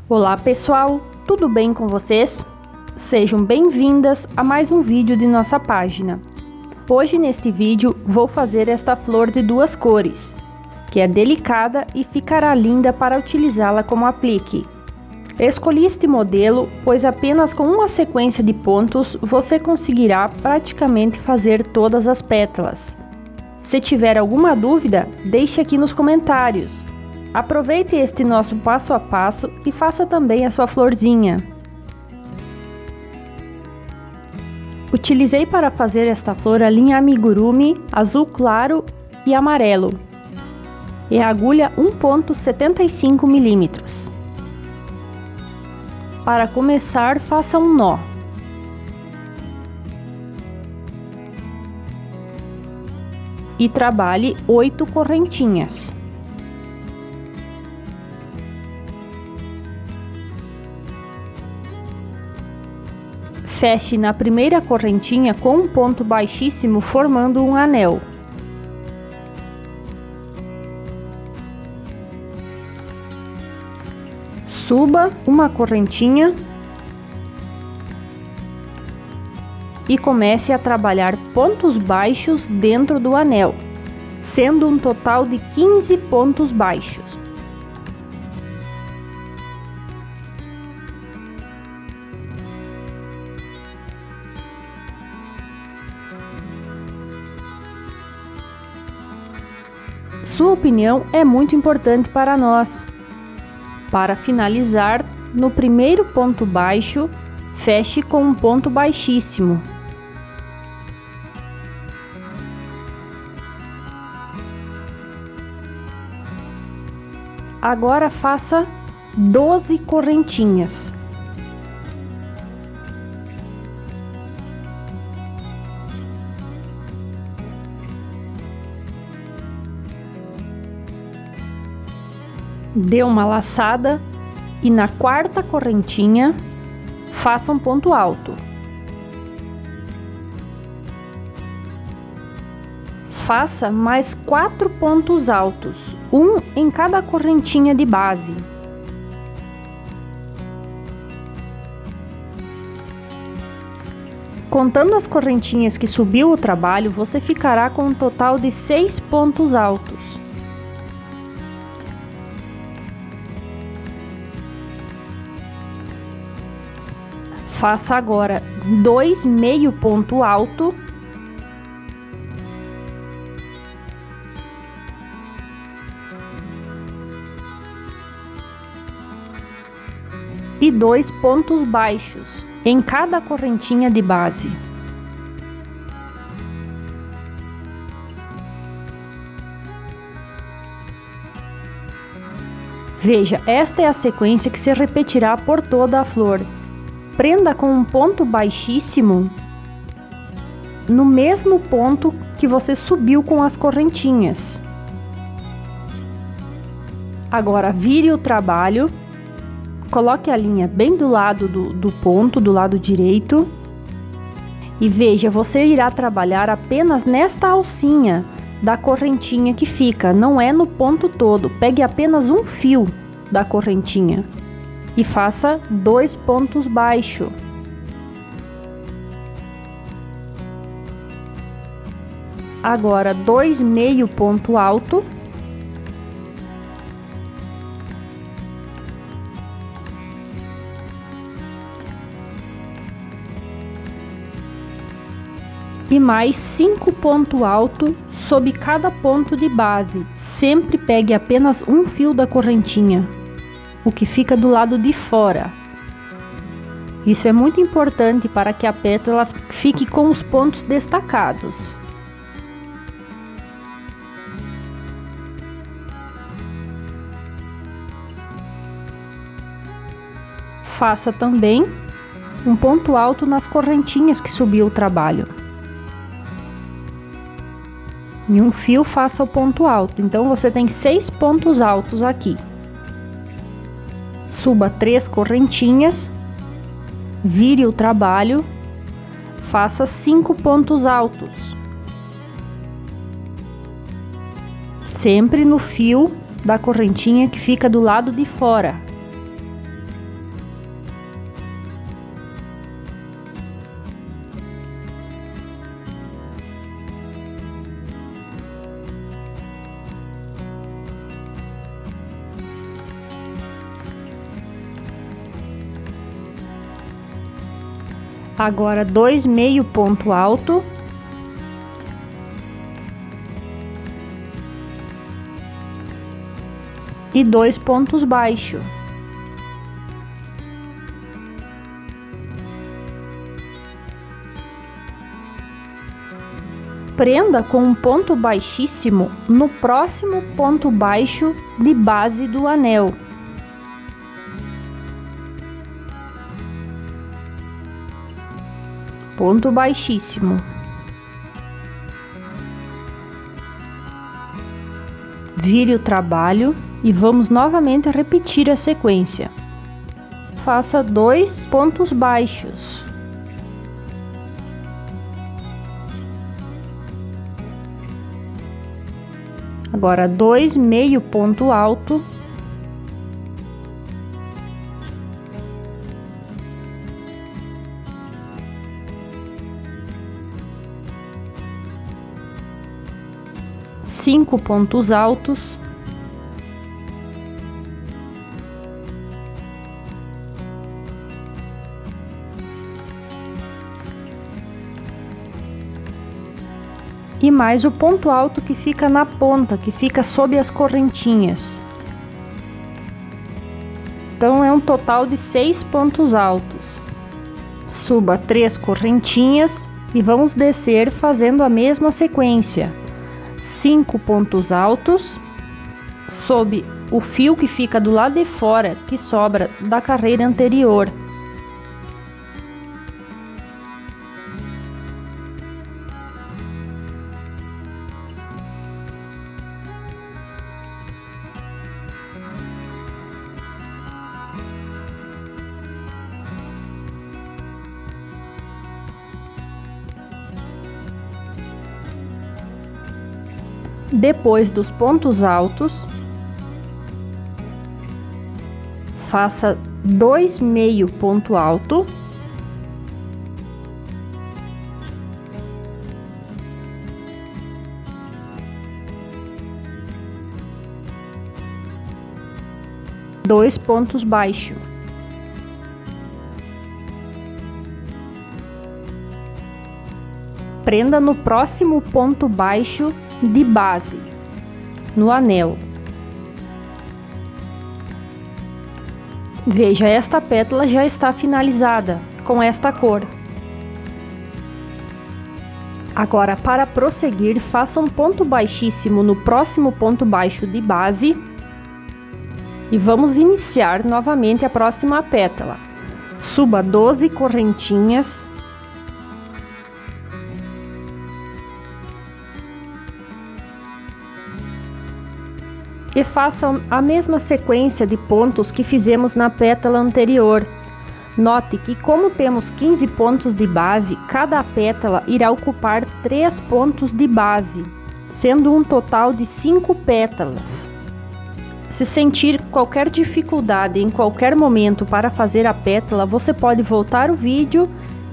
Olá pessoal, tudo bem com vocês? Sejam bem-vindas a mais um vídeo de nossa página. Hoje neste vídeo vou fazer esta flor de duas cores, que é delicada e ficará linda para utilizá-la como aplique. Escolhi este modelo, pois apenas com uma sequência de pontos você conseguirá praticamente fazer todas as pétalas. Se tiver alguma dúvida, deixe aqui nos comentários. Aproveite este nosso passo a passo e faça também a sua florzinha. Utilizei para fazer esta flor a linha amigurumi azul claro e amarelo e a agulha 1,75 mm. Para começar, faça um nó. E trabalhe 8 correntinhas. Feche na primeira correntinha com um ponto baixíssimo, formando um anel. Suba uma correntinha e comece a trabalhar pontos baixos dentro do anel, sendo um total de 15 pontos baixos. Sua opinião é muito importante para nós. Para finalizar, no primeiro ponto baixo, feche com um ponto baixíssimo. Agora faça 12 correntinhas. Dê uma laçada e na quarta correntinha faça um ponto alto. Faça mais 4 pontos altos, um em cada correntinha de base. Contando as correntinhas que subiu o trabalho, você ficará com um total de 6 pontos altos. Faça agora 2 meio ponto alto e 2 pontos baixos em cada correntinha de base. Veja, esta é a sequência que se repetirá por toda a flor. Prenda com um ponto baixíssimo no mesmo ponto que você subiu com as correntinhas. Agora vire o trabalho, coloque a linha bem do lado do ponto, do lado direito. E veja, você irá trabalhar apenas nesta alcinha da correntinha que fica, não é no ponto todo. Pegue apenas um fio da correntinha e faça 2 pontos baixos. Agora 2 meio ponto alto. E mais 5 pontos altos sob cada ponto de base. Sempre pegue apenas um fio da correntinha, o que fica do lado de fora. Isso é muito importante para que a pétala fique com os pontos destacados. Faça também um ponto alto nas correntinhas que subiu o trabalho. Em um fio faça o ponto alto, então você tem 6 pontos altos aqui. Suba 3 correntinhas, vire o trabalho, faça 5 pontos altos. Sempre no fio da correntinha que fica do lado de fora. Agora 2 meio ponto alto. E 2 pontos baixos. Prenda com um ponto baixíssimo no próximo ponto baixo de base do anel. Ponto baixíssimo. Vire o trabalho e vamos novamente repetir a sequência. Faça 2 pontos baixos. Agora 2 meio ponto alto. Cinco pontos altos. E mais o ponto alto que fica na ponta, que fica sob as correntinhas. Então é um total de 6 pontos altos. Suba 3 correntinhas e vamos descer fazendo a mesma sequência. 5 pontos altos, sob o fio que fica do lado de fora, que sobra da carreira anterior. Depois dos pontos altos, faça 2 meio ponto alto. Dois pontos baixos. Prenda no próximo ponto baixo de base, no anel. Veja, esta pétala já está finalizada com esta cor. Agora, para prosseguir, faça um ponto baixíssimo no próximo ponto baixo de base e vamos iniciar novamente a próxima pétala. Suba 12 correntinhas. E faça a mesma sequência de pontos que fizemos na pétala anterior. Note que, como temos 15 pontos de base, cada pétala irá ocupar 3 pontos de base, sendo um total de 5 pétalas. Se sentir qualquer dificuldade em qualquer momento para fazer a pétala, você pode voltar o vídeo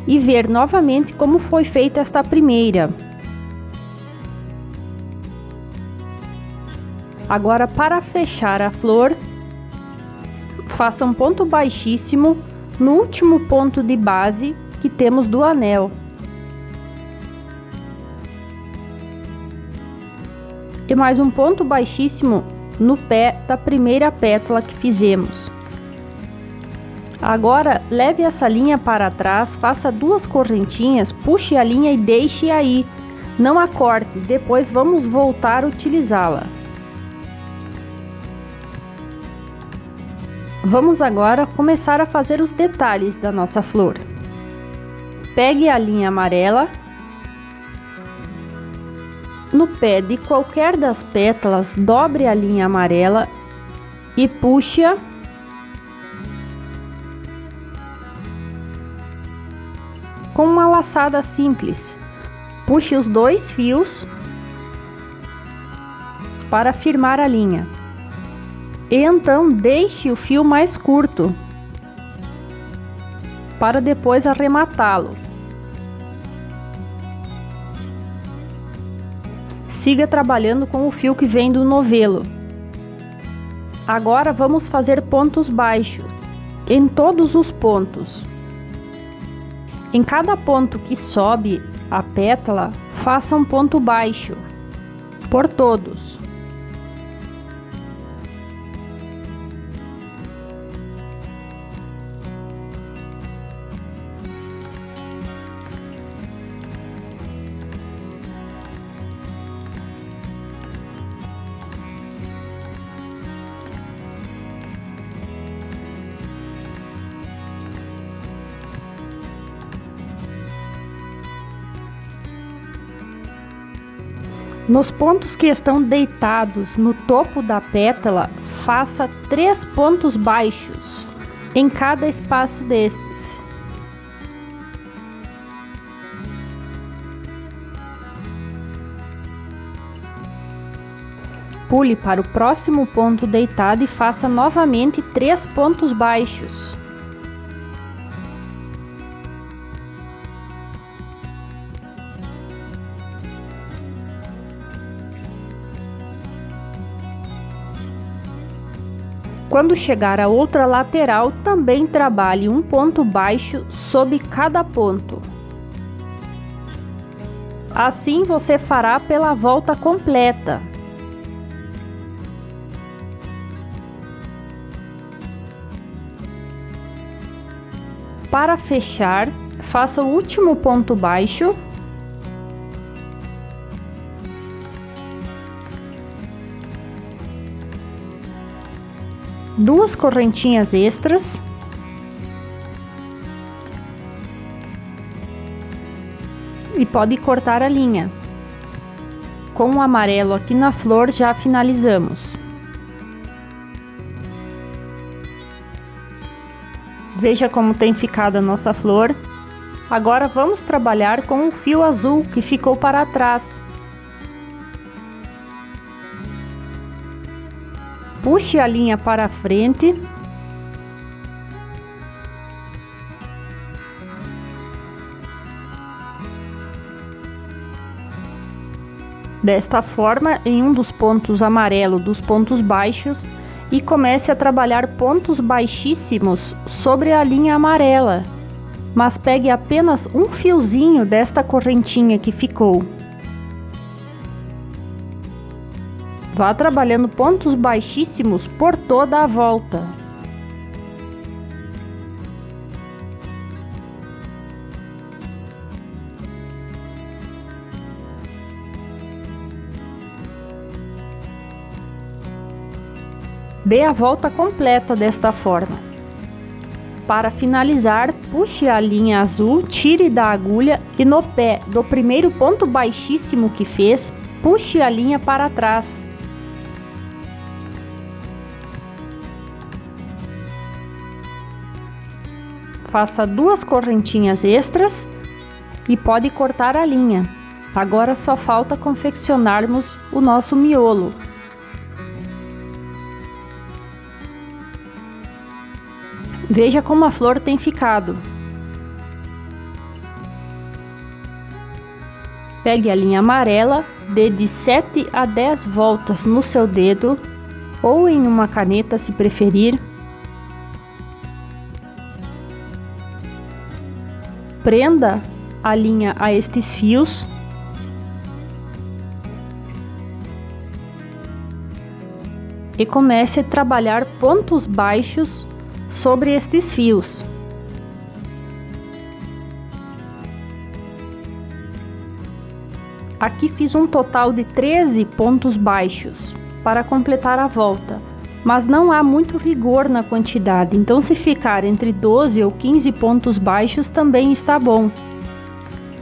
e ver novamente como foi feita esta primeira. Agora, para fechar a flor, faça um ponto baixíssimo no último ponto de base que temos do anel. E mais um ponto baixíssimo no pé da primeira pétala que fizemos. Agora, leve essa linha para trás, faça 2 correntinhas, puxe a linha e deixe aí. Não a corte, depois vamos voltar a utilizá-la. Vamos agora começar a fazer os detalhes da nossa flor. Pegue a linha amarela. No pé de qualquer das pétalas, dobre a linha amarela e puxe-a. Com uma laçada simples. Puxe os 2 fios para firmar a linha. E então deixe o fio mais curto para depois arrematá-lo. Siga trabalhando com o fio que vem do novelo. Agora vamos fazer pontos baixos em todos os pontos. Em cada ponto que sobe a pétala, faça um ponto baixo por todos. Nos pontos que estão deitados no topo da pétala, faça 3 pontos baixos em cada espaço destes. Pule para o próximo ponto deitado e faça novamente 3 pontos baixos. Quando chegar à outra lateral, também trabalhe um ponto baixo sob cada ponto. Assim você fará pela volta completa. Para fechar, faça o último ponto baixo. Duas correntinhas extras e pode cortar a linha. Com o amarelo aqui na flor já finalizamos. Veja como tem ficado a nossa flor. Agora vamos trabalhar com o fio azul que ficou para trás. Puxe a linha para a frente. Desta forma, em um dos pontos amarelo dos pontos baixos, e comece a trabalhar pontos baixíssimos sobre a linha amarela, mas pegue apenas um fiozinho desta correntinha que ficou. Vá trabalhando pontos baixíssimos por toda a volta. Dê a volta completa desta forma. Para finalizar, puxe a linha azul, tire da agulha e no pé do primeiro ponto baixíssimo que fez, puxe a linha para trás. Faça 2 correntinhas extras e pode cortar a linha. Agora só falta confeccionarmos o nosso miolo. Veja como a flor tem ficado. Pegue a linha amarela, dê de 7 a 10 voltas no seu dedo ou em uma caneta se preferir. Prenda a linha a estes fios. E comece a trabalhar pontos baixos sobre estes fios. Aqui fiz um total de 13 pontos baixos para completar a volta, mas não há muito rigor na quantidade, então se ficar entre 12 ou 15 pontos baixos também está bom.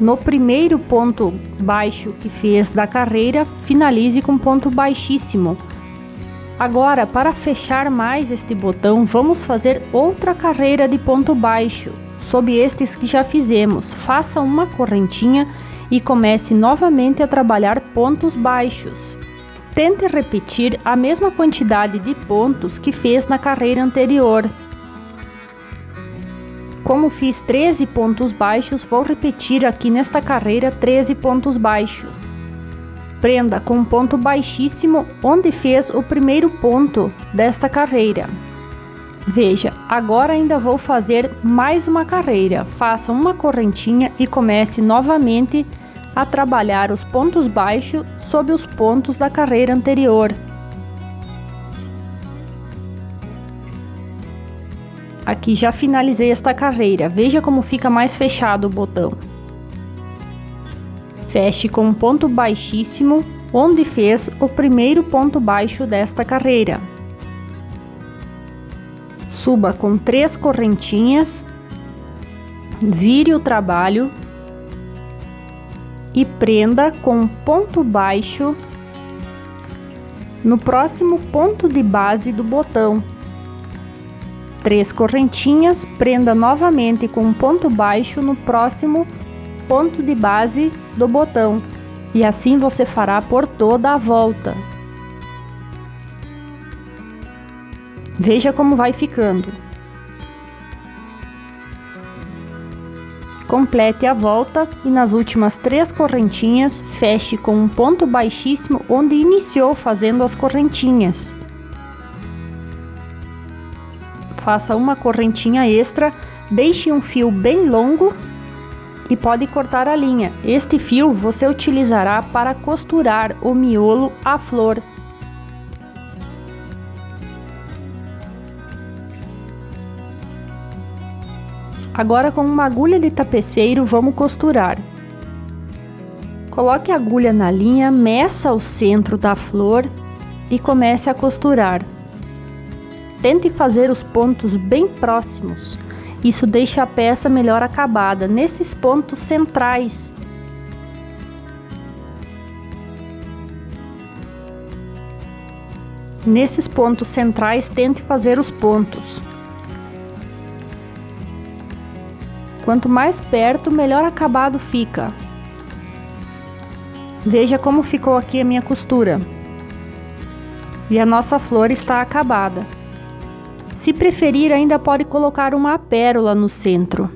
No primeiro ponto baixo que fez da carreira, finalize com ponto baixíssimo. Agora, para fechar mais este botão, vamos fazer outra carreira de ponto baixo, sob estes que já fizemos. Faça uma correntinha e comece novamente a trabalhar pontos baixos. Tente repetir a mesma quantidade de pontos que fez na carreira anterior. Como fiz 13 pontos baixos, vou repetir aqui nesta carreira 13 pontos baixos. Prenda com um ponto baixíssimo onde fez o primeiro ponto desta carreira. Veja, agora ainda vou fazer mais uma carreira. Faça uma correntinha e comece novamente a trabalhar os pontos baixos sob os pontos da carreira anterior. Aqui já finalizei esta carreira. Veja como fica mais fechado o botão. Feche com um ponto baixíssimo onde fez o primeiro ponto baixo desta carreira. Suba com 3 correntinhas, vire o trabalho e prenda com um ponto baixo no próximo ponto de base do botão. 3 correntinhas, prenda novamente com um ponto baixo no próximo ponto de base do botão, e assim você fará por toda a volta. Veja como vai ficando. Complete a volta e nas últimas 3 correntinhas, feche com um ponto baixíssimo onde iniciou fazendo as correntinhas. Faça uma correntinha extra, deixe um fio bem longo e pode cortar a linha. Este fio você utilizará para costurar o miolo à flor. Agora, com uma agulha de tapeceiro, vamos costurar. Coloque a agulha na linha, meça o centro da flor e comece a costurar. Tente fazer os pontos bem próximos. Isso deixa a peça melhor acabada nesses pontos centrais. Nesses pontos centrais, tente fazer os pontos. Quanto mais perto, melhor acabado fica. Veja como ficou aqui a minha costura. E a nossa flor está acabada. Se preferir, ainda pode colocar uma pérola no centro.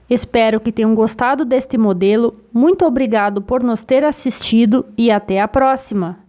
Espero que tenham gostado deste modelo. Muito obrigado por nos ter assistido e até a próxima!